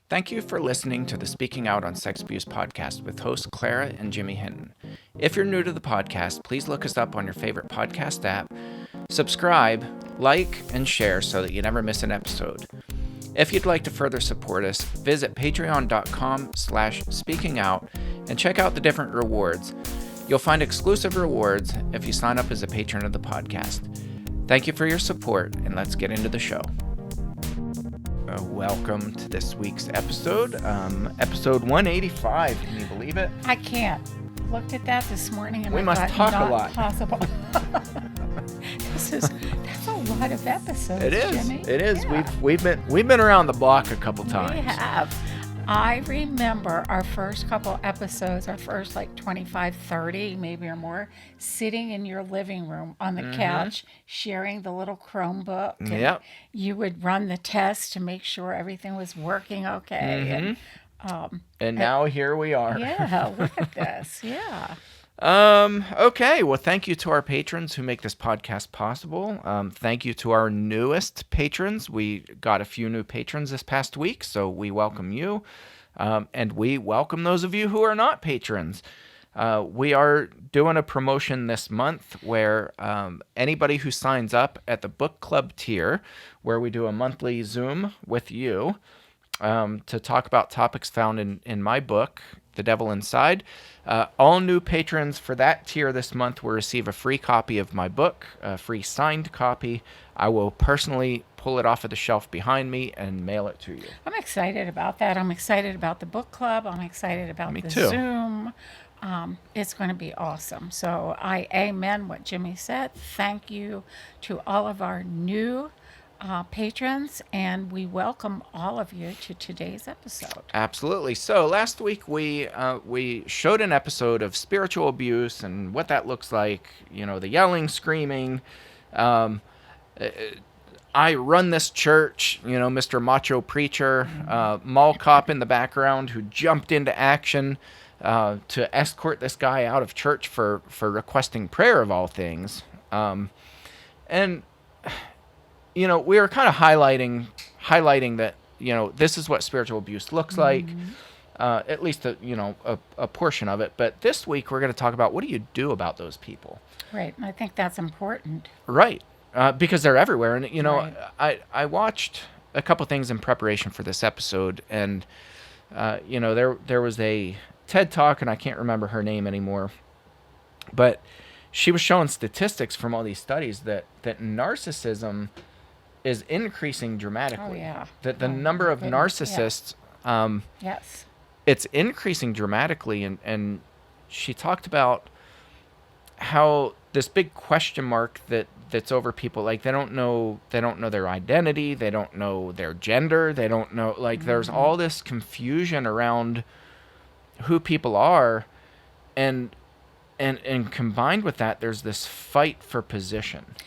Thank you for listening to the Speaking Out on Sex Abuse podcast with hosts Clara and Jimmy Hinton. If you're new to the podcast, please look us up on your favorite podcast app, subscribe, like, and share so that you never miss an episode. If you'd like to further support us, visit patreon.com/speakingout and check out the different rewards. You'll find exclusive rewards if you sign up as a patron of the podcast. Thank you for your support, and let's get into the show. Welcome to this week's episode, episode 185. Can you believe it? I can't. Looked at that this morning and we I must thought, talk not a lot. Possible. That's a lot of episodes. It is. Jimmy. It is. Yeah. We've been around the block a couple times. We have. I remember our first couple episodes, our first like 25, 30, maybe or more, sitting in your living room on the couch, sharing the little Chromebook. And Yep. you would run the test to make sure everything was working okay. And now here we are. Yeah, look at this. Yeah. Okay. Well, thank you to our patrons who make this podcast possible. Thank you to our newest patrons. We got a few new patrons this past week, so we welcome you. And we welcome those of you who are not patrons. We are doing a promotion this month where anybody who signs up at the book club tier, where we do a monthly Zoom with you to talk about topics found in my book, The Devil Inside. All new patrons for that tier this month will receive a free copy of my book, a free signed copy. I will personally pull it off of the shelf behind me and mail it to you. I'm excited about that. I'm excited about the book club. I'm excited about Me the too. Zoom. It's going to be awesome. So I amen what Jimmy said. Thank you to all of our new patrons, and we welcome all of you to today's episode. Absolutely. So last week we showed an episode of spiritual abuse and what that looks like. You know, the yelling, screaming. I run this church. You know, Mr. Macho Preacher, mall cop in the background who jumped into action to escort this guy out of church for requesting prayer of all things. And you know, we were kind of highlighting that, you know, this is what spiritual abuse looks like, at least, a portion of it. But this week, we're going to talk about what do you do about those people? Right. And I think that's important. Right. Because they're everywhere. And, you know, Right. I watched a couple things in preparation for this episode. And, you know, there was a TED Talk, and I can't remember her name anymore. But she was showing statistics from all these studies that narcissism is increasing dramatically. Oh, yeah. That the number of narcissists, Yes. it's increasing dramatically. And she talked about how this big question mark that's over people, like they don't know their identity, they don't know their gender, they don't know, like there's all this confusion around who people are, and combined with that, there's this fight for position.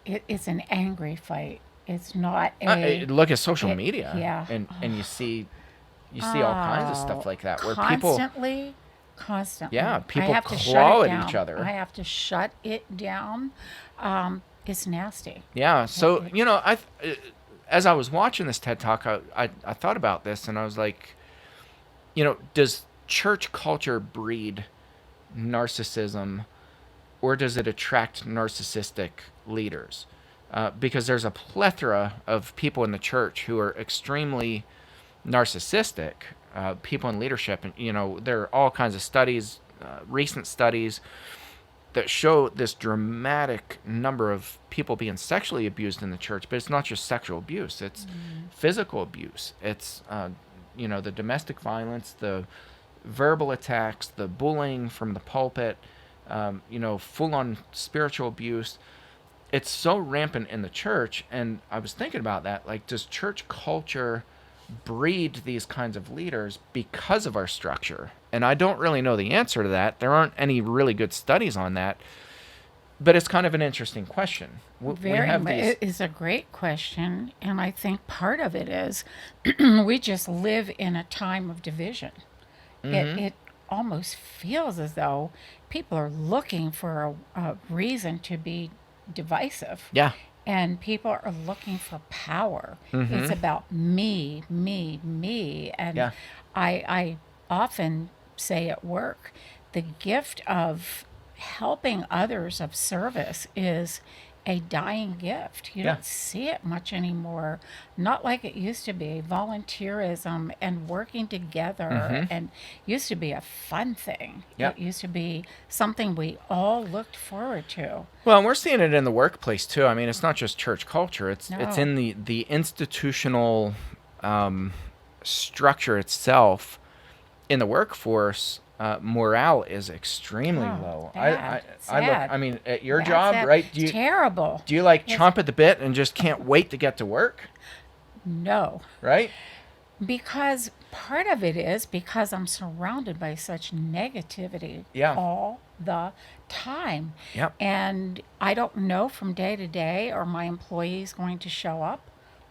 It's an angry fight. It's not a... Look at social media, yeah. and you see all kinds of stuff like that where people Constantly. Yeah, people I have to claw shut it at down. each other. I have to shut it down. It's nasty. Yeah. So, you know, as I was watching this TED Talk, I thought about this, and I was like, you know, does church culture breed narcissism, or does it attract narcissistic leaders? Because there's a plethora of people in the church who are extremely narcissistic, people in leadership. And, you know, there are all kinds of studies, recent studies, that show this dramatic number of people being sexually abused in the church. But it's not just sexual abuse. It's physical abuse. It's, you know, the domestic violence, the verbal attacks, the bullying from the pulpit, you know, full-on spiritual abuse. It's so rampant in the church. And I was thinking about that. Like, does church culture breed these kinds of leaders because of our structure? And I don't really know the answer to that. There aren't any really good studies on that. But it's kind of an interesting question. It's a great question. And I think part of it is we just live in a time of division. It almost feels as though people are looking for a reason to be divisive. Yeah. and people are looking for power. It's Mm-hmm. about me, me, me. And Yeah. I often say at work, the gift of helping others of service is a dying gift. You Yeah. don't see it much anymore. Not like it used to be. Volunteerism and working together Mm-hmm. and used to be a fun thing. Yeah. It used to be something we all looked forward to. Well, and we're seeing it in the workplace too. I mean, it's not just church culture. It's No. in the institutional structure itself. In the workforce, morale is extremely Oh, low. bad. I look. Sad. I mean, at your That's job, it. right? It's terrible. Do you like It's chomp at the bit and just can't wait to get to work, no. right? Because part of it is because I'm surrounded by such negativity Yeah. all the time. Yep. And I don't know from day to day, are my employees going to show up?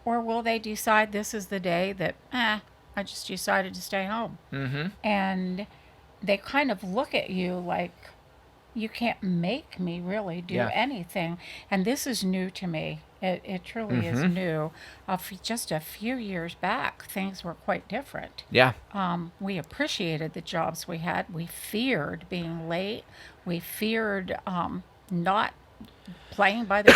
Or will they decide this is the day that, I just decided to stay home? Mm-hmm. And they kind of look at you like, you can't make me really do Yeah. anything. And this is new to me. It truly is Mm-hmm. new. Just a few years back, things were quite different. Yeah. We appreciated the jobs we had. We feared being late. We feared not playing by the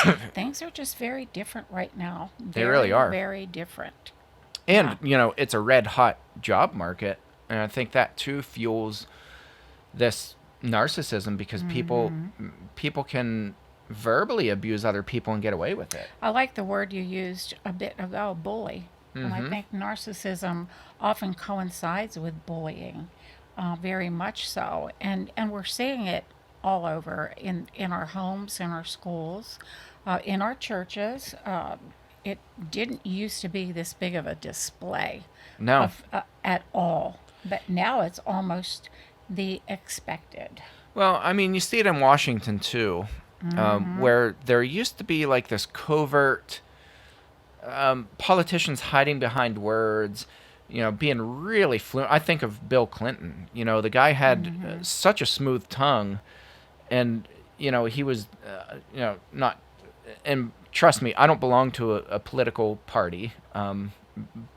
rules. Things are just very different right now. They really are. Very different. And it's a red hot job market, and I think that too fuels this narcissism because people can verbally abuse other people and get away with it. I like the word you used a bit ago, bully. And I Mm-hmm. think narcissism often coincides with bullying, very much so. And we're seeing it all over in our homes, in our schools, in our churches. It didn't used to be this big of a display No. of at all, but now it's almost the expected. Well, I mean, you see it in Washington too, where there used to be like this covert politicians hiding behind words, being really fluent. I think of Bill Clinton. The guy had such a smooth tongue, and he was, not. And trust me, I don't belong to a political party.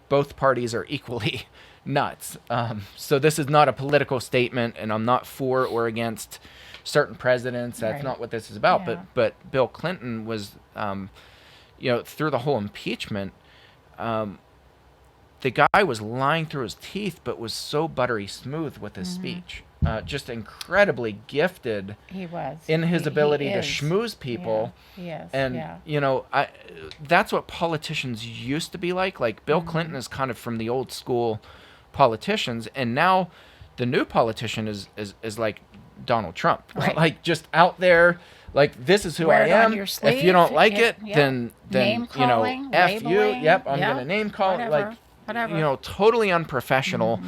Both parties are equally nuts. So this is not a political statement, and I'm not for or against certain presidents. That's Right. not what this is about. Yeah. But Bill Clinton was, through the whole impeachment, the guy was lying through his teeth, but was so buttery smooth with his speech. Just incredibly gifted He was. in his He ability to is. schmooze people. Yeah, he is. And yeah. that's what politicians used to be like. Like Bill Clinton is kind of from the old school politicians, and now the new politician is like Donald Trump, Right. like just out there. Like, this is who Wear I it on am. your If you sleeve. don't like it, Yeah. then Name calling, F you. labeling. Yep, I'm Yeah. gonna name call. Whatever. Whatever. Totally unprofessional.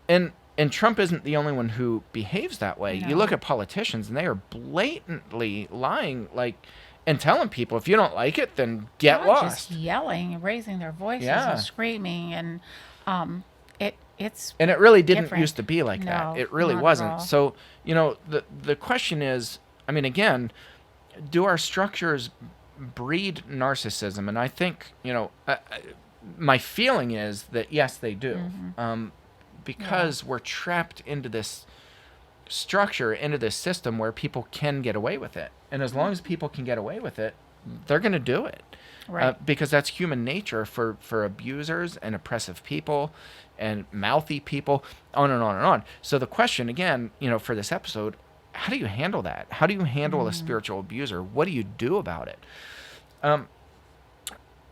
And Trump isn't the only one who behaves that way. You No. look at politicians, and they are blatantly lying, and telling people, if you don't like it, then get Not lost. just yelling and raising their voices Yeah. and screaming, and it's And it really didn't different. used to be like that. No, It really not at wasn't. all. So, the question is, I mean, again, do our structures breed narcissism? And I think, my feeling is that yes, they do. Because we're trapped into this structure, into this system where people can get away with it. And as long as people can get away with it, they're going to do it. Right. Because that's human nature for abusers and oppressive people and mouthy people, on and on and on. So the question, again, for this episode, how do you handle that? How do you handle a spiritual abuser? What do you do about it?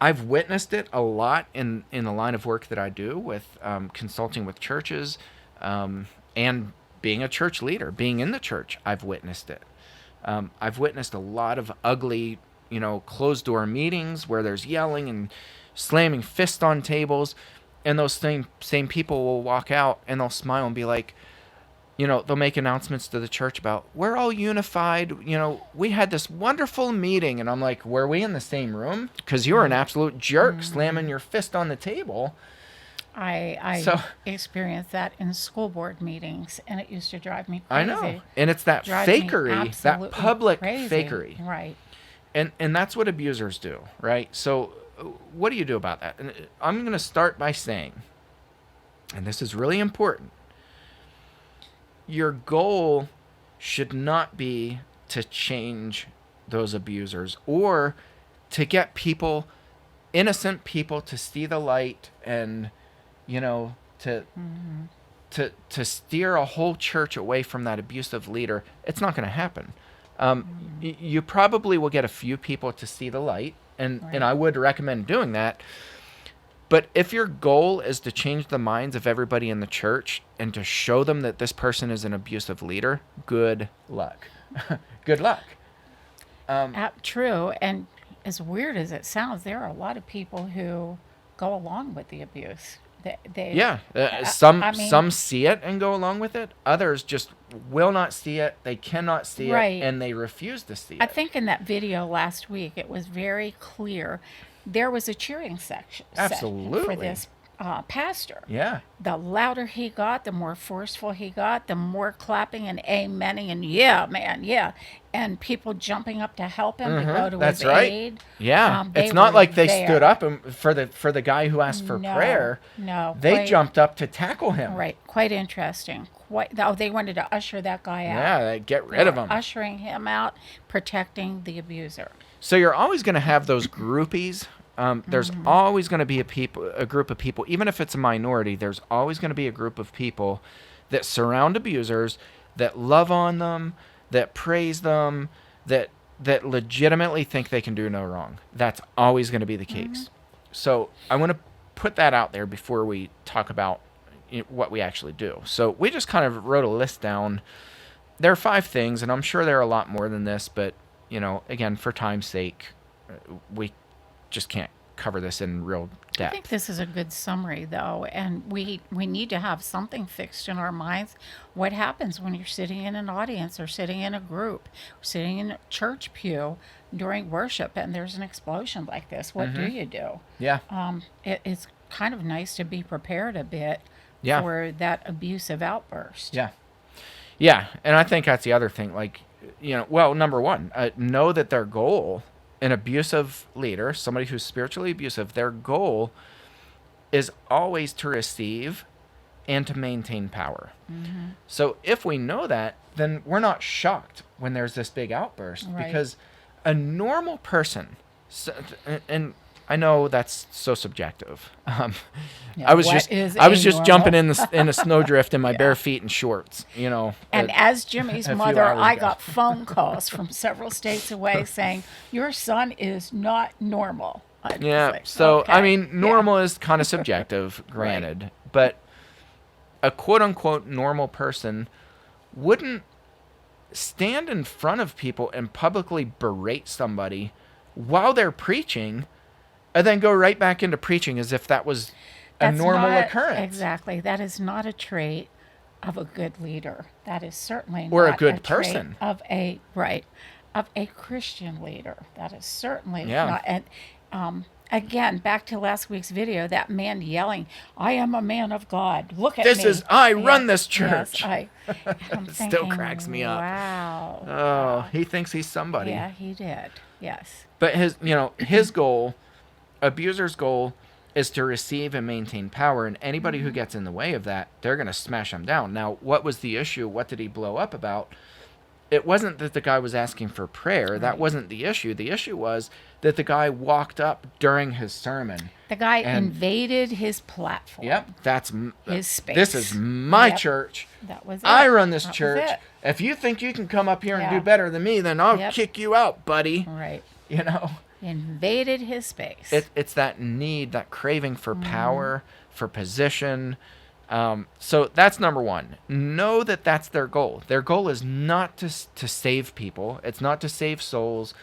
I've witnessed it a lot in the line of work that I do with consulting with churches and being a church leader, being in the church. I've witnessed it. I've witnessed a lot of ugly, closed door meetings where there's yelling and slamming fists on tables, and those same people will walk out and they'll smile and be like, they'll make announcements to the church about, we're all unified. We had this wonderful meeting. And I'm like, were we in the same room? Because you were an absolute jerk slamming your fist on the table. I So- experienced that in school board meetings, and it used to drive me I crazy. know. And it's that Drives me fakery, that absolutely public crazy. fakery. Right. And that's what abusers do, right? So what do you do about that? And I'm going to start by saying, and this is really important, your goal should not be to change those abusers or to get people, innocent people, to see the light and, you know, to steer a whole church away from that abusive leader. It's not going to happen. You probably will get a few people to see the light, and I would recommend doing that. But if your goal is to change the minds of everybody in the church and to show them that this person is an abusive leader, good luck. Good luck. True. And as weird as it sounds, there are a lot of people who go along with the abuse. Some see it and go along with it. Others just will not see it. They cannot see it, and they refuse to see it. I think in that video last week, it was very clear. There was a cheering section for this pastor. Yeah. The louder he got, the more forceful he got, the more clapping and amening and yeah, man, yeah. And people jumping up to help him to go to his aid. Yeah. It's not like they stood up for the guy who asked for prayer. No. They jumped up to tackle him. Right. Quite interesting. They wanted to usher that guy out. Yeah, get rid of him. Ushering him out, protecting the abuser. So you're always going to have those groupies. There's always going to be a group of people, even if it's a minority, there's always going to be a group of people that surround abusers, that love on them, that praise them, that legitimately think they can do no wrong. That's always going to be the case. So I want to put that out there before we talk about what we actually do. So we just kind of wrote a list down. There are 5 things, and I'm sure there are a lot more than this, but, again, for time's sake, we just can't cover this in real depth. I think this is a good summary, though, and we need to have something fixed in our minds. What happens when you're sitting in an audience or sitting in a group, sitting in a church pew during worship, and there's an explosion like this? What do you do? Yeah. It's kind of nice to be prepared a bit for that abusive outburst. Yeah. Yeah, and I think that's the other thing. Like, number one, know that their goal, an abusive leader, somebody who's spiritually abusive, their goal is always to receive and to maintain power. So if we know that, then we're not shocked when there's this big outburst, because a normal person, and I know that's so subjective. I was just jumping in a snowdrift in my bare feet and shorts, And as Jimmy's mother, I got phone calls from several states away saying, your son is not normal. Normal is kind of subjective, granted. But a quote-unquote normal person wouldn't stand in front of people and publicly berate somebody while they're preaching and then go right back into preaching as if that was a normal occurrence. Exactly. That is not a trait of a good leader. That is certainly or not a good person of a Christian leader. That is certainly not. And again, back to last week's video, that man yelling, "I am a man of God. Look at me. I run this church." Yes, it still cracks me up. Wow. Oh, he thinks he's somebody. Yeah, he did. Yes. But his goal, abuser's goal, is to receive and maintain power, and anybody who gets in the way of that, they're going to smash him down. Now, what was the issue? What did he blow up about? It wasn't that the guy was asking for prayer. That wasn't the issue. The issue was that the guy walked up during his sermon. The guy invaded his platform. Yep, that's his space. This is my church. That was it. I run this church. If you think you can come up here and do better than me, then I'll kick you out, buddy. Right. Invaded his space. It's that need, that craving for power, for position. So that's number one. Know that that's their goal. Their goal is not to save people. It's not to save souls.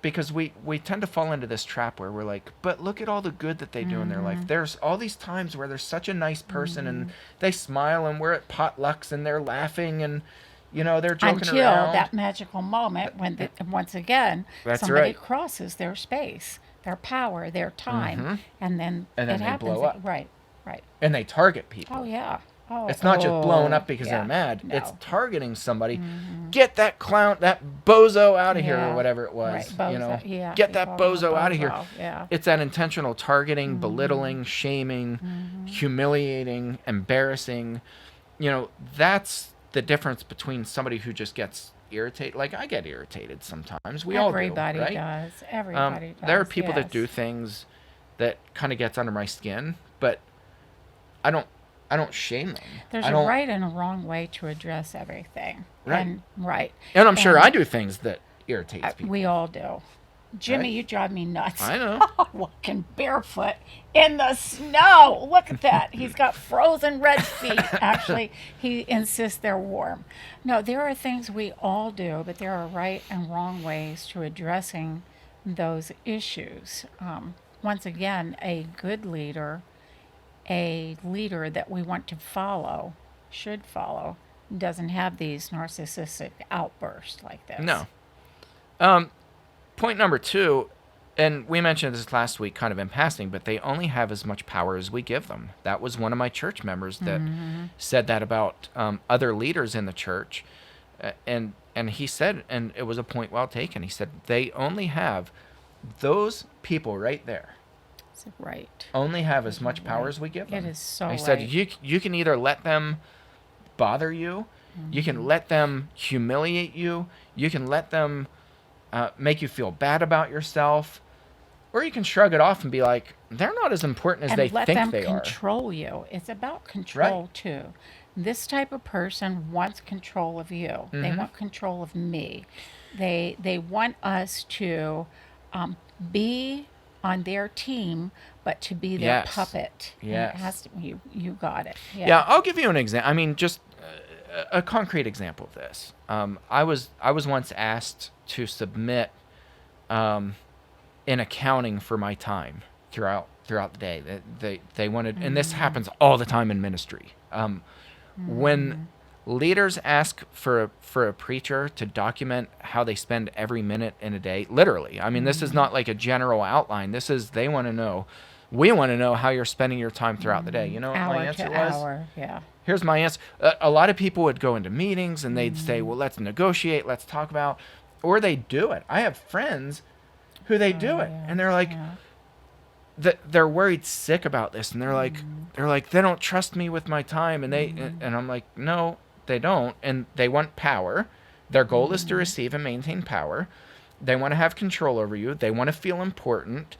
Because we tend to fall into this trap where we're like, but look at all the good that they do in their life. There's all these times where they're such a nice person and they smile and we're at potlucks and they're laughing and they're joking until around. That magical moment when once again somebody crosses their space, their power, their time, and then it happens. They blow up. Right. And they target people. Oh yeah. Oh, It's not just blowing up because yeah. they're mad. No. It's targeting somebody. Get that clown, that bozo out of here, Yeah. or whatever it was. Right. You know, Bozo. Yeah. get He that called him a bozo out of here. bozo. Yeah. It's that intentional targeting, belittling, shaming, humiliating, embarrassing. You know, that's the difference between somebody who just gets irritated. Like, I get irritated sometimes. We all do, Everybody right? does. Everybody does. There are people that yes. do things that kind of gets under my skin, but I don't shame them. There's I a don't, right and a wrong way to address everything. Right. And, right. and I'm sure And I do things that irritates people. we all do. Jimmy, Right. you drive me nuts. I know. Walking barefoot in the snow. Look at that. He's got frozen red feet. Actually, he insists they're warm. No, there are things we all do, but there are right and wrong ways to addressing those issues. Once again, a good leader, a leader that we want to follow, should follow, doesn't have these narcissistic outbursts like this. No. Point number 2, and we mentioned this last week kind of in passing, but they only have as much power as we give them. That was one of my church members that said that about other leaders in the church. And he said, and it was a point well taken, he said, they only have those people right there. It's right. Only have as much power as we give them. It is so He said, right. you can either let them bother you, you can let them humiliate you, you can let them make you feel bad about yourself, or you can shrug it off and be like, they're not as important as And they let think them they are. control you. It's about control too. This type of person wants control of you. They want control of me. They want us to be on their team, but to be their Yes. puppet. And Yes. it has to, you got it. Yeah, I'll give you an example. I mean, just a concrete example of this. I was once asked to submit an accounting for my time throughout the day. They wanted, and this happens all the time in ministry. When leaders ask for a preacher to document how they spend every minute in a day, literally. I mean, this is not like a general outline. This is, they want to know. We want to know how you're spending your time throughout the day. You know what my answer to was? hour, yeah. Here's my answer. A lot of people would go into meetings and they'd say, well, let's negotiate, let's talk about, or they do it. I have friends who they do it, and they're like, they're worried sick about this, and they're like, they don't trust me with my time, and and I'm like, no, they don't, and they want power. Their goal is to receive and maintain power. They want to have control over you. They want to feel important.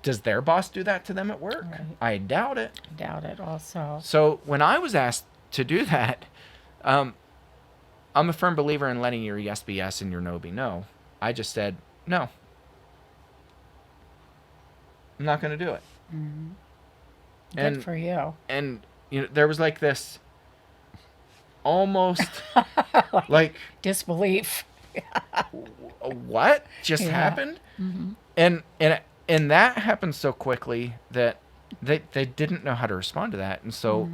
Does their boss do that to them at work? Right. I doubt it. Doubt it also. So when I was asked to do that, I'm a firm believer in letting your yes be yes and your no be no. I just said, no. I'm not going to do it. Good for you. And you know, there was like this almost like, Disbelief. what just Yeah. happened? And that happened so quickly that they didn't know how to respond to that. And so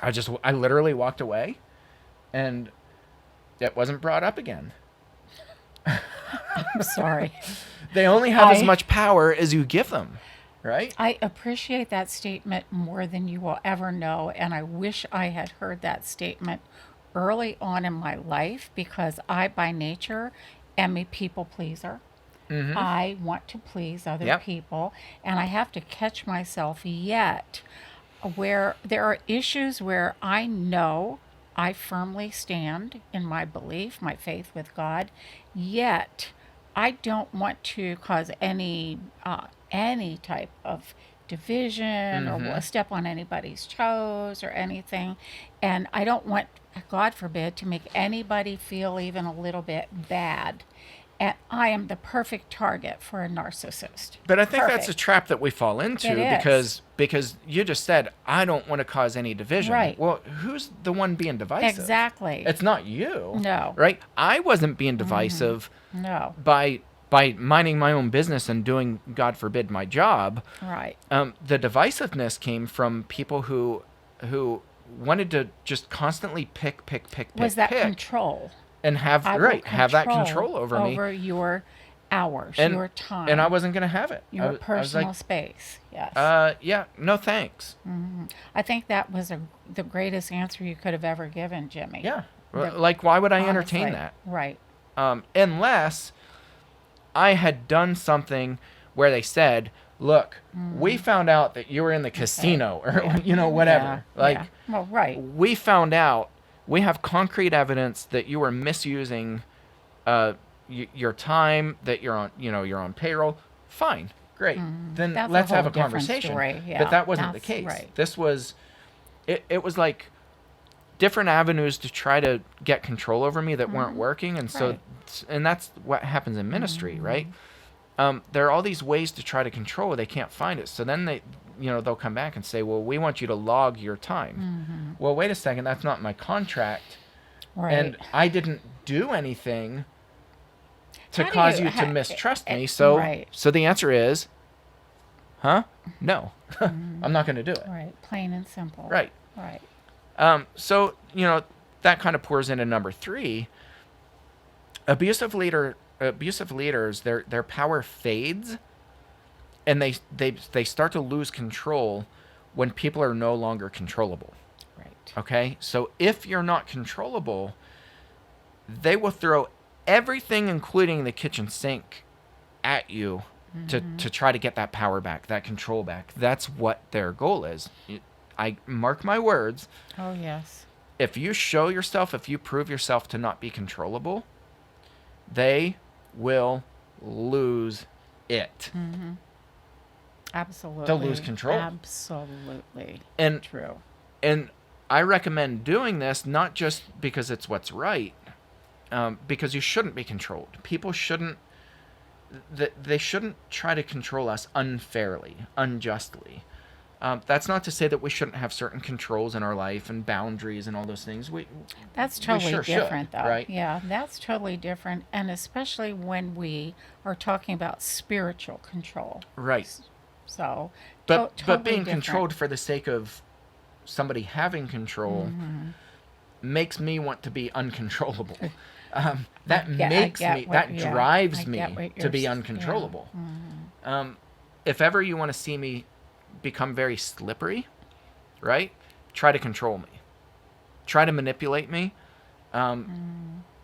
I literally walked away, and it wasn't brought up again. I'm sorry. They only have as much power as you give them, right? I appreciate that statement more than you will ever know, and I wish I had heard that statement early on in my life, because I, by nature, am a people pleaser. I want to please other people, and I have to catch myself yet where there are issues where I know I firmly stand in my belief, my faith with God, yet I don't want to cause any type of division or step on anybody's toes or anything. And I don't want, God forbid, to make anybody feel even a little bit bad. And I am the perfect target for a narcissist. But I think that's a trap that we fall into, It is. because you just said, I don't want to cause any division. Right. Well, who's the one being divisive? Exactly. It's not you. No. Right? I wasn't being divisive No. by minding my own business and doing, God forbid, my job. Right. The divisiveness came from people who wanted to just constantly pick. Was that pick, control? and have I will that control over me. Over your hours, and your time, and I wasn't going to have it. your I was personal like, space. Yes. yeah, no thanks. I think that was the greatest answer you could have ever given, Jimmy. Yeah. The- Like, why would I entertain honestly, that? Right. Unless I had done something where they said, look, we found out that you were in the casino or, whatever. Yeah. Like, yeah. Well, right. we found out, we have concrete evidence that you were misusing your time, that you're on payroll. Fine. Great. Then That's let's a have whole a different conversation. story. Yeah, But that wasn't the that's case. right. This was, it was like different avenues to try to get control over me that weren't working. And so, Right. and that's what happens in ministry, right? There are all these ways to try to control. They can't find it. So then they'll come back and say, well, we want you to log your time. Well, wait a second. That's not my contract. Right. And I didn't do anything to How do cause you- you to ha- mistrust me. eh, So, right. so the answer is, no, I'm not going to do it. Right. Plain and simple. Right. Right. So, that kind of pours into number 3. Abusive leaders, their power fades, and they start to lose control when people are no longer controllable. Right. Okay? So if you're not controllable, they will throw everything, including the kitchen sink, at you to try to get that power back, that control back. That's what their goal is. I mark my words. Oh, yes. If you show yourself, if you prove yourself to not be controllable, they will lose it. Absolutely. They'll lose control. Absolutely. And True. and I recommend doing this not just because it's what's right, because you shouldn't be controlled. People shouldn't. They shouldn't try to control us unfairly, unjustly. That's not to say that we shouldn't have certain controls in our life and boundaries and all those things. That's totally sure different, should, though. right? Yeah, that's totally different. And especially when we are talking about spiritual control. Right. So, But totally being different. controlled for the sake of somebody having control makes me want to be uncontrollable. That drives me to be uncontrollable. If ever you want to see me become very slippery, right? Try to control me. Try to manipulate me.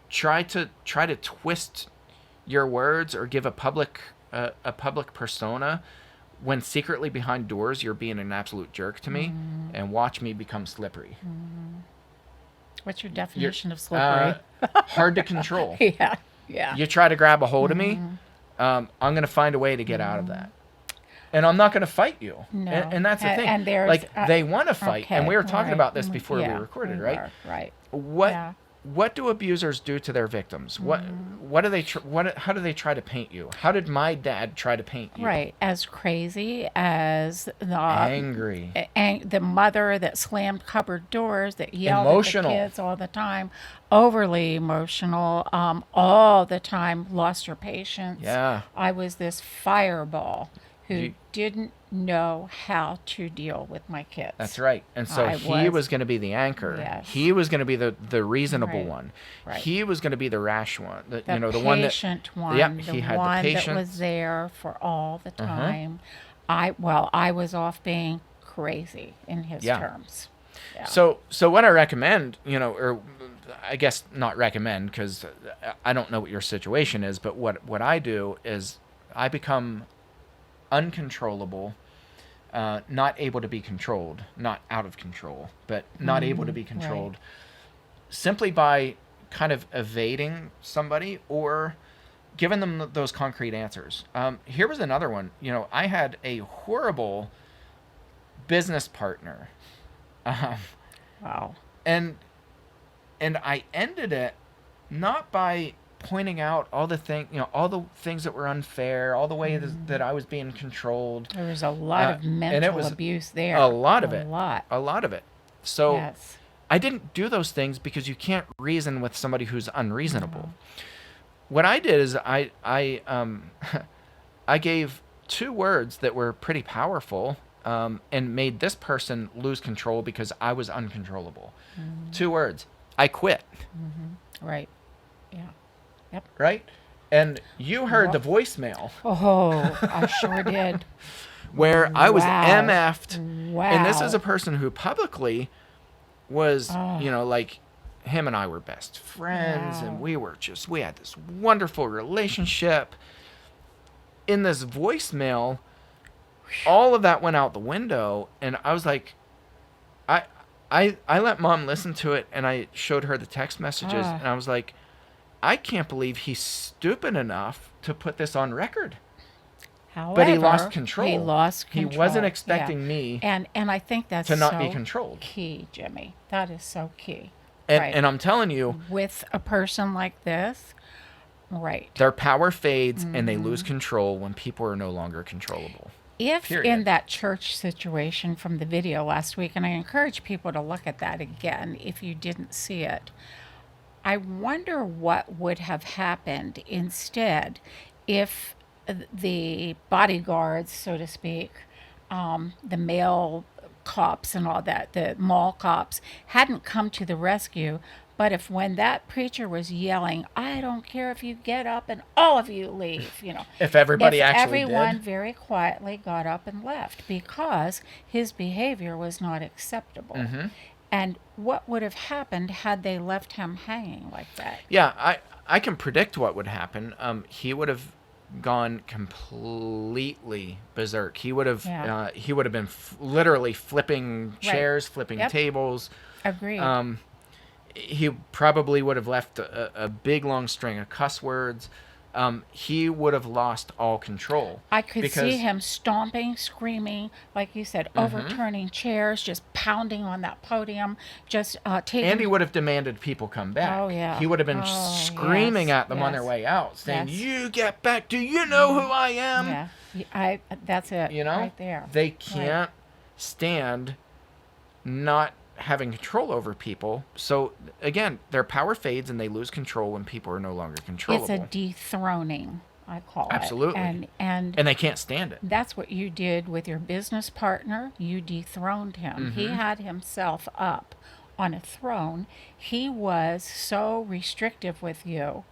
Try to twist your words or give a public persona when secretly behind doors you're being an absolute jerk to me, and watch me become slippery. What's your definition of slippery? Hard to control. Yeah. You try to grab a hold of me, I'm going to find a way to get out of that. And I'm not going to fight you. No. And that's the thing. And there's, like, they want to fight. And we were talking right. about this before Yeah, we recorded, we right? were, right. What do abusers do to their victims? What do they how do they try to paint you? How did my dad try to paint you? Right. As crazy as Angry. The mother that slammed cupboard doors, that yelled Emotional. at the kids all the time, overly emotional, all the time, lost her patience. Yeah. I was this fireball who You- didn't know how to deal with my kids. That's right. And so he was going to be the anchor. Yes. He was going to be the reasonable Right. one. Right. He was going to be the rash one. The patient one one, he had the one that patience. was there for all the time. I was off being crazy in his Yeah. terms. Yeah. So what I recommend, or I guess not recommend, because I don't know what your situation is, but what I do is I become uncontrollable, not able to be controlled, not out of control, but not able to be controlled, simply by kind of evading somebody or giving them those concrete answers. Here was another one. I had a horrible business partner. Wow. And I ended it not by pointing out all the things that were unfair, all the ways that I was being controlled. There was a lot of and mental it was abuse there. a lot of it. A A lot of it. So Yes. I didn't do those things because you can't reason with somebody who's unreasonable. What I did is I gave 2 words that were pretty powerful, and made this person lose control because I was uncontrollable. 2 words. I quit. Right. Yeah. Yep. Right? And you heard the voicemail Oh, I sure did. where I was Wow. MF'd. And this is Wow. a person who publicly was, Oh, like, him and I were best friends, and wow. we had this wonderful relationship. In this voicemail, all of that went out the window, and I was like, I, I let Mom listen to it, and I showed her the text messages, Ah. and I was like, I can't believe he's stupid enough to put this on record. But he lost However, control. he lost He control. wasn't Yeah. expecting me And I think that's to not be so controlled. key, Jimmy. That is so key. And Right. and I'm telling you, With a person like this, right. their power fades and they lose control when people are no longer controllable. If Period. in that church situation from the video last week, and I encourage people to look at that again if you didn't see it, I wonder what would have happened instead if the bodyguards, so to speak, the male cops and all that, the mall cops, hadn't come to the rescue. But if when that preacher was yelling, I don't care if you get up and all of you leave, If everybody if actually everyone did. very quietly got up and left because his behavior was not acceptable. Mm-hmm. And what would have happened had they left him hanging like that? Yeah, I can predict what would happen. He would have gone completely berserk. He would have Yeah. been literally flipping Right. chairs, flipping Yep. tables. Agreed. He probably would have left a big long string of cuss words. He would have lost all control. I could because see him stomping, screaming, like you said, overturning chairs, just pounding on that podium, just taking. And he would have demanded people come back. Oh, yeah. He would have been Oh, screaming yes, at them on their yes, way out, saying, yes. "You get back! Do you know who I am?" Yeah, that's it. You know, right there. they Right. can't stand not having control over people. So again, their power fades and they lose control when people are no longer controllable. It's a dethroning, I call Absolutely. it. And they can't stand it. that's what you did with your business partner. You dethroned him. He had himself up on a throne. He was so restrictive with you.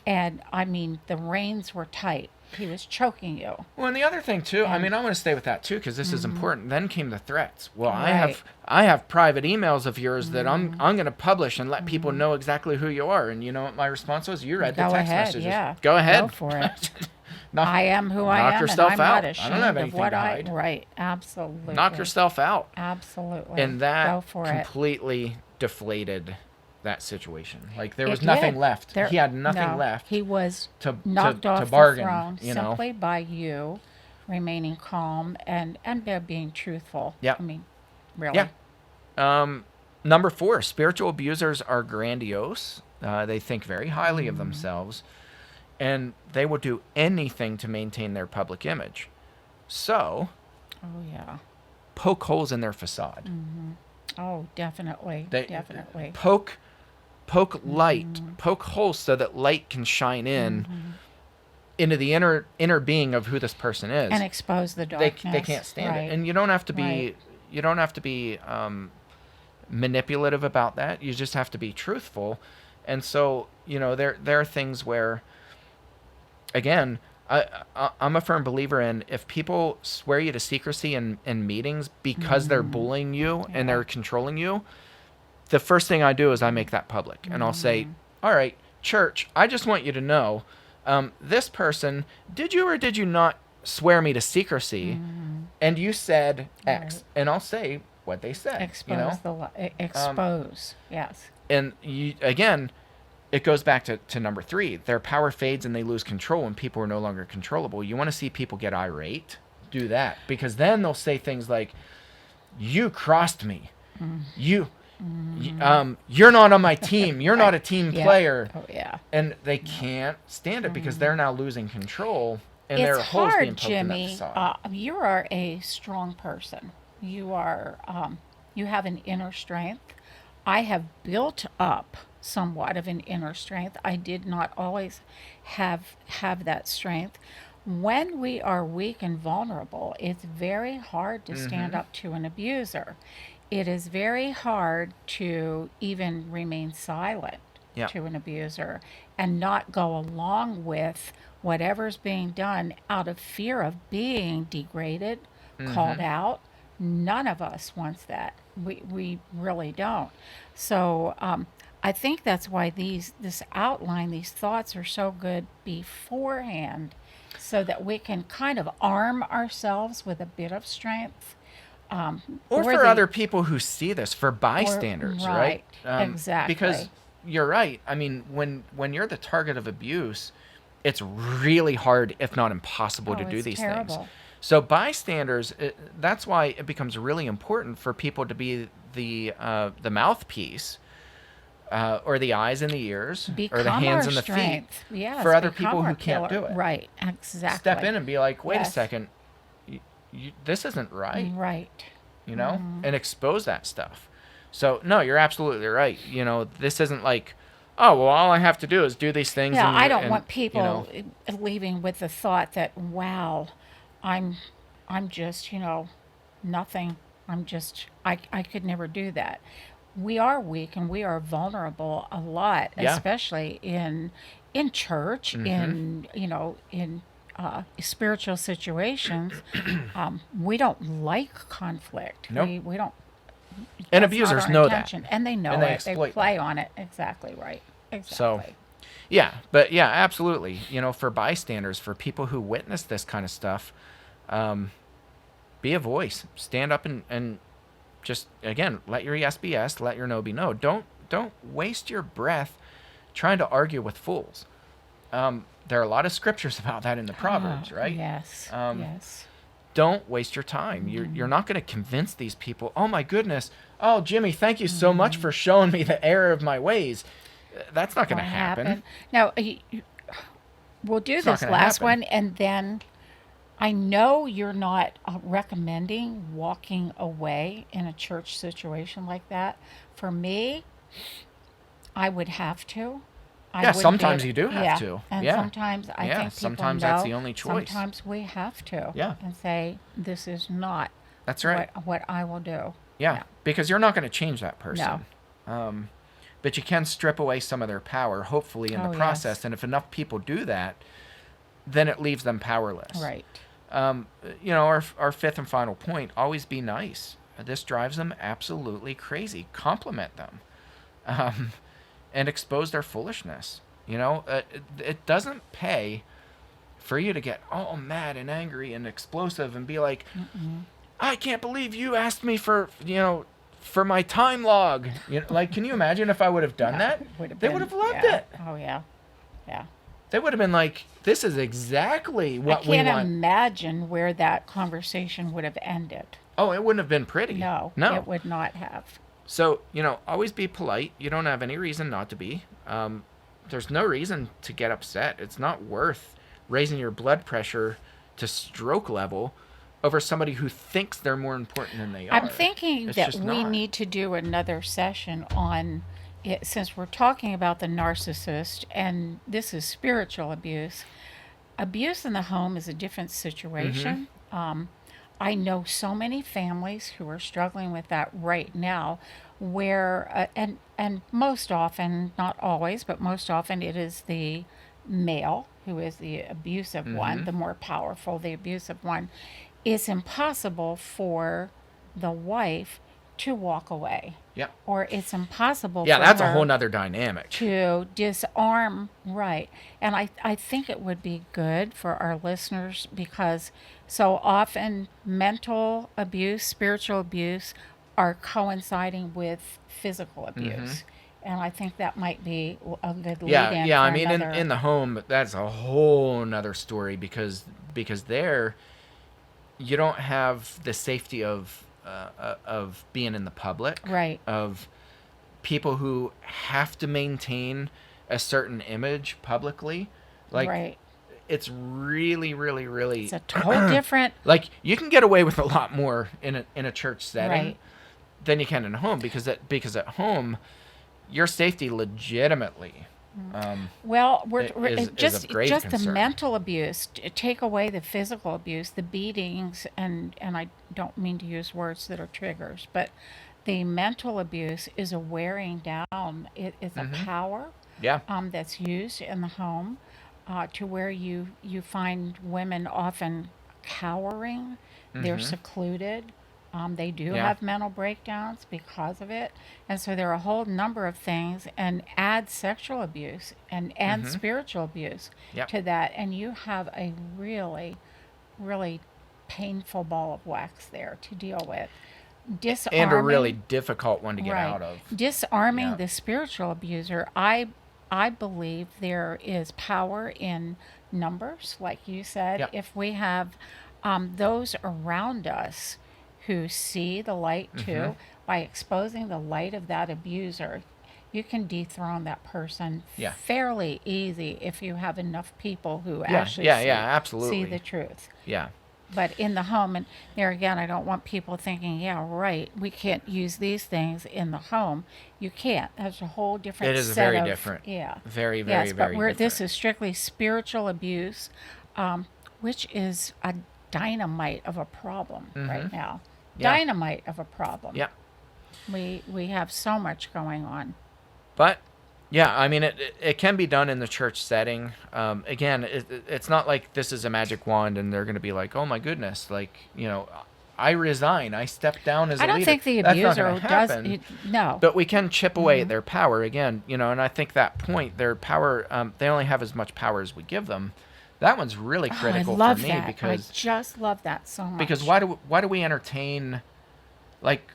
And I mean, the reins were tight. He was choking you. Well, and the other thing too, I mean, I want to stay with that too because this is important. Then came the threats. Well, Right. I have private emails of yours that I'm going to publish and let people know exactly who you are. And you know what my response was? You read the Go text ahead, messages. yeah. Go ahead. Go for it. knock, I am who I knock am, yourself and I'm out. not ashamed I don't have of anything what to I. hide. Right, absolutely. Knock yourself out. Absolutely. And that Go for it. completely deflated that situation. Like there was It nothing did. left. There- He had nothing no, left He was to knocked off bargain. the throne You know. simply by you remaining calm and by being truthful. Yeah. I mean, really. Yeah. Number 4, spiritual abusers are grandiose. They think very highly of themselves, and they will do anything to maintain their public image. So, Oh yeah. poke holes in their facade. Oh, definitely. They Definitely. poke light, poke holes so that light can shine into the inner being of who this person is. And expose the they darkness. can't stand right. it, and you don't have to be Right. manipulative about that. You just have to be truthful. And so there are things where, again, I'm a firm believer in if people swear you to secrecy in meetings because they're bullying you and they're controlling you, the first thing I do is I make that public and I'll say, all right, church, I just want you to know, this person, did you or did you not swear me to secrecy? And you said X. Right. And I'll say what they said. Expose expose. Yes. And again, it goes back to number 3. Their power fades and they lose control when people are no longer controllable. You want to see people get irate? Do that. Because then they'll say things like, you crossed me. You're not on my team. You're not a team Yeah. player. Oh yeah. And they can't stand it because they're now losing control. And their It's holes being hard, poked in that Jimmy. facade. You are a strong person. You are. You have an inner strength. I have built up somewhat of an inner strength. I did not always have that strength. When we are weak and vulnerable, it's very hard to stand up to an abuser. It is very hard to even remain silent Yeah. to an abuser and not go along with whatever's being done out of fear of being degraded, called Mm-hmm. out. None of us wants that. We really don't. So I think that's why this outline, these thoughts are so good beforehand, so that we can kind of arm ourselves with a bit of strength. Or Or for the other people who see this, for or bystanders, right? right, Because exactly. you're right. I mean, when you're the target of abuse, it's really hard, if not impossible, to Oh, do it's these things. terrible. So bystanders, that's why it becomes really important for people to be the mouthpiece, or the eyes and the ears, or the Become hands our and the feet strength. Yes, for other become people our who can't pillar. do it. Right, Step exactly. in and be like, wait a Yes, second, this isn't right, right. and expose that stuff. So no, you're absolutely right. This isn't like, oh well, all I have to do is do these things, Yeah, and I you're don't and want people leaving with the thought that, wow, I'm, I'm just, nothing. I could never do that. We are weak and we are vulnerable a lot, yeah. especially in church, Mm-hmm. in spiritual situations. We don't like conflict. Nope. We don't. And That's not abusers our know that, intention, and they and know they it. They exploit play that. on it. Exactly right. So Exactly. yeah, but yeah, absolutely. For bystanders, for people who witness this kind of stuff, be a voice. Stand up and just, again, let your yes be yes, let your no be no. Don't waste your breath trying to argue with fools. There are a lot of scriptures about that in the Oh, Proverbs, right? yes, Um, yes. don't waste your time. You're not going to convince these people. Oh my goodness. Oh, Jimmy, thank you so much for showing me the error of my ways. That's not going to Going to happen. happen. Now, we'll do It's not this going to last happen. one, and then I know you're not recommending walking away in a church situation like that. For me, I would have to. I Yeah, wouldn't be sometimes able, you do have yeah. to. And Yeah. sometimes I Yeah, think people sometimes that's know. the only choice. Sometimes we have to, Yeah, and say this is not that's right. what I will do. Yeah, No, because you're not going to change that no. person. Um, but you can strip away some of their power, hopefully, in the Oh yes, process. And if enough people do that, then it leaves them powerless. right. Our fifth and final point: always be nice. This drives them absolutely crazy. Compliment them, um, and expose their foolishness. It doesn't pay for you to get all mad and angry and explosive and be like, I can't believe you asked me for my time log. Like, can you imagine if I would have done Yeah, that? it would have They would been. have loved Yeah. it. Oh yeah, yeah. They would have been like, this is exactly I what we can't want. imagine where that conversation would have ended. Oh, it wouldn't have been pretty. No, No. it would not have. So, always be polite. You don't have any reason not to be. There's no reason to get upset. It's not worth raising your blood pressure to stroke level over somebody who thinks they're more important than they I'm are. thinking It's that just we not. need to do another session on it, since we're talking about the narcissist and this is spiritual abuse. Abuse in the home is a different situation. I know so many families who are struggling with that right now, where and most often, not always, but most often, it is the male who is the abusive one, the more powerful, the abusive one. It's impossible for the wife to walk away, Yeah. or it's impossible Yeah, for that's a whole her nother dynamic. to disarm, right. And I think it would be good for our listeners, because so often mental abuse, spiritual abuse are coinciding with physical abuse. And I think that might be a good lead Yeah, in yeah. for I mean, in another. in the home, that's a whole nother story because there you don't have the safety of being in the public, Right, of people who have to maintain a certain image publicly. Like, right. it's really, really, It's really a whole different, like, you can get away with a lot more in a church setting right. than you can in a home, because at home your safety legitimately, Well, is just of grave the concern. mental abuse. Take away the physical abuse, the beatings, and I don't mean to use words that are triggers, but the mental abuse is a wearing down. It's a power. Yeah. that's used in the home, to where you find women often cowering. They're secluded. They do Yeah. have mental breakdowns because of it. And so there are a whole number of things, and add sexual abuse and spiritual abuse Yep. to that. And you have a really, really painful ball of wax there to deal with. Disarming, And a really difficult one to get right. out of. Disarming Yeah. the spiritual abuser. I believe there is power in numbers, like you said. Yep. If we have those around us who see the light too, by exposing the light of that abuser, you can dethrone that person Yeah. fairly easy if you have enough people who Yeah, actually yeah, see, yeah, absolutely. see the truth. Yeah. But in the home, and there again, I don't want people thinking, yeah, right, we can't use these things in the home. You can't. That's a whole different It is set very of, different. Yeah. Very, Yes, very, but very we're, this different. is strictly spiritual abuse, which is a dynamite of a problem right now. Yeah. Dynamite of a problem. Yeah. We have so much going on. But yeah, I mean, it can be done in the church setting. Again, it's not like this is a magic wand and they're going to be like, oh my goodness, like, I resign, I step down as a I leader. don't think the That's not abuser gonna happen. no. But we can chip away at their power again, and I think that point, their power, they only have as much power as we give them. That one's really critical I love for me that. because I just love that so much. because why do we entertain, like,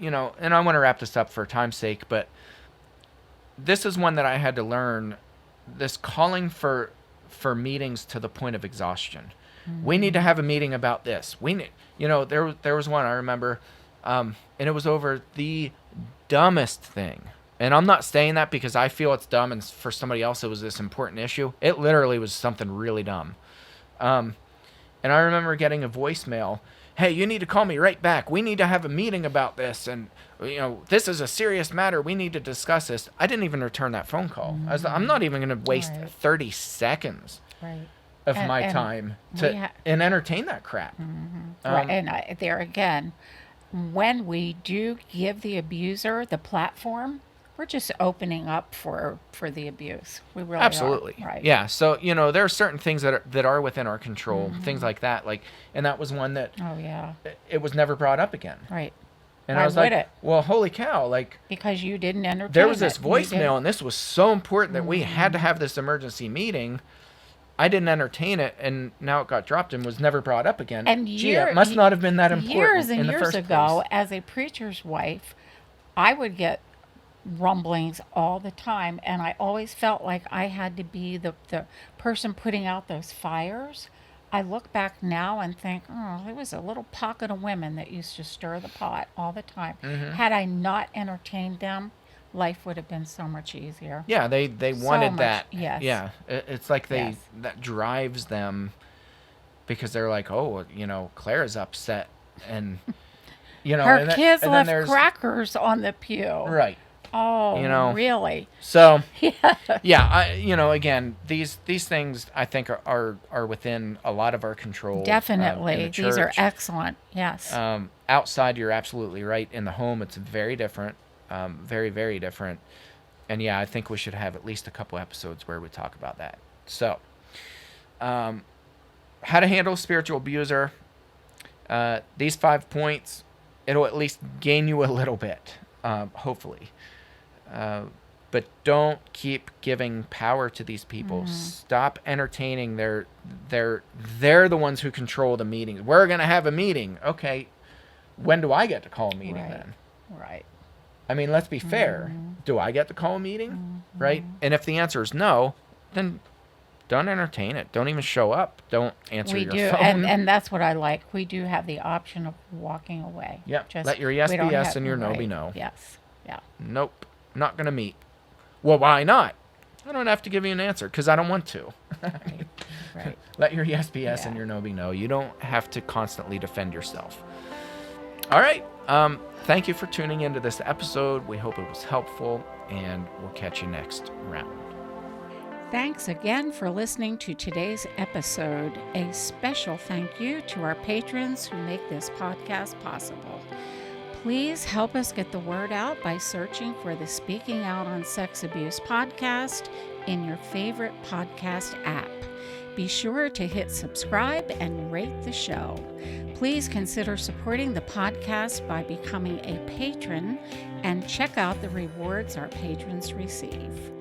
and I want to wrap this up for time's sake, but this is one that I had to learn, this calling for meetings to the point of exhaustion. We need to have a meeting about this. We need, there was one I remember, and it was over the dumbest thing. And I'm not saying that because I feel it's dumb and for somebody else it was this important issue. It literally was something really dumb. And I remember getting a voicemail, hey, you need to call me right back. We need to have a meeting about this. And, this is a serious matter. We need to discuss this. I didn't even return that phone call. I'm not even going to waste Right. 30 seconds right. of And- my and time we to and entertain that crap. Right, and there again, when we do give the abuser the platform, we're just opening up for the abuse. We really Absolutely. are. Right. Yeah. So, there are certain things that are within our control, things like that. And that was one that Oh yeah. it was never brought up again. Right. And Why I was would like, it? well, holy cow, like, Because you didn't entertain there was this it. You voicemail and this was so important that we had to have this emergency meeting. I didn't entertain it, and now it got dropped and was never brought up again. And Gee, it must not have been that important years and in the years first ago, place. as a preacher's wife, I would get rumblings all the time, and I always felt like I had to be the person putting out those fires. I look back now and think, oh, there was a little pocket of women that used to stir the pot all the time. Had I not entertained them, life would have been so much easier. Yeah, they wanted much, that. yes. Yeah, it's like Yes. that drives them because they're like, oh, Claire's upset, and Her and kids and then left there's- crackers on the pew. right. Oh, really? So Yeah. yeah, again, these things I think are within a lot of our control. Definitely. in the These are church. excellent. Yes. Outside, you're absolutely right. In the home, it's very different, very, very different. And yeah, I think we should have at least a couple episodes where we talk about that. So, how to handle spiritual abuser. These 5 points, it'll at least gain you a little bit, hopefully. But don't keep giving power to these people. Stop entertaining. They're the ones who control the meetings. We're gonna have a meeting. Okay, when do I get to call a meeting Right. then? Right. I mean, let's be fair. Do I get to call a meeting? Right? And if the answer is no, then don't entertain it. Don't even show up. Don't answer We your do, phone. and that's what I like. We do have the option of walking away. Yeah, let your yes we be don't yes and your no be right. no. Yes. Yeah. Nope, not gonna meet. Well, why not? I don't have to give you an answer because I don't want to. Right. Right. Let your yes be yes and Yeah. your no be no. You don't have to constantly defend yourself. All right. Thank you for tuning into this episode. We hope it was helpful, and we'll catch you next round. Thanks again for listening to today's episode. A special thank you to our patrons who make this podcast possible. Please help us get the word out by searching for the Speaking Out on Sex Abuse podcast in your favorite podcast app. Be sure to hit subscribe and rate the show. Please consider supporting the podcast by becoming a patron and check out the rewards our patrons receive.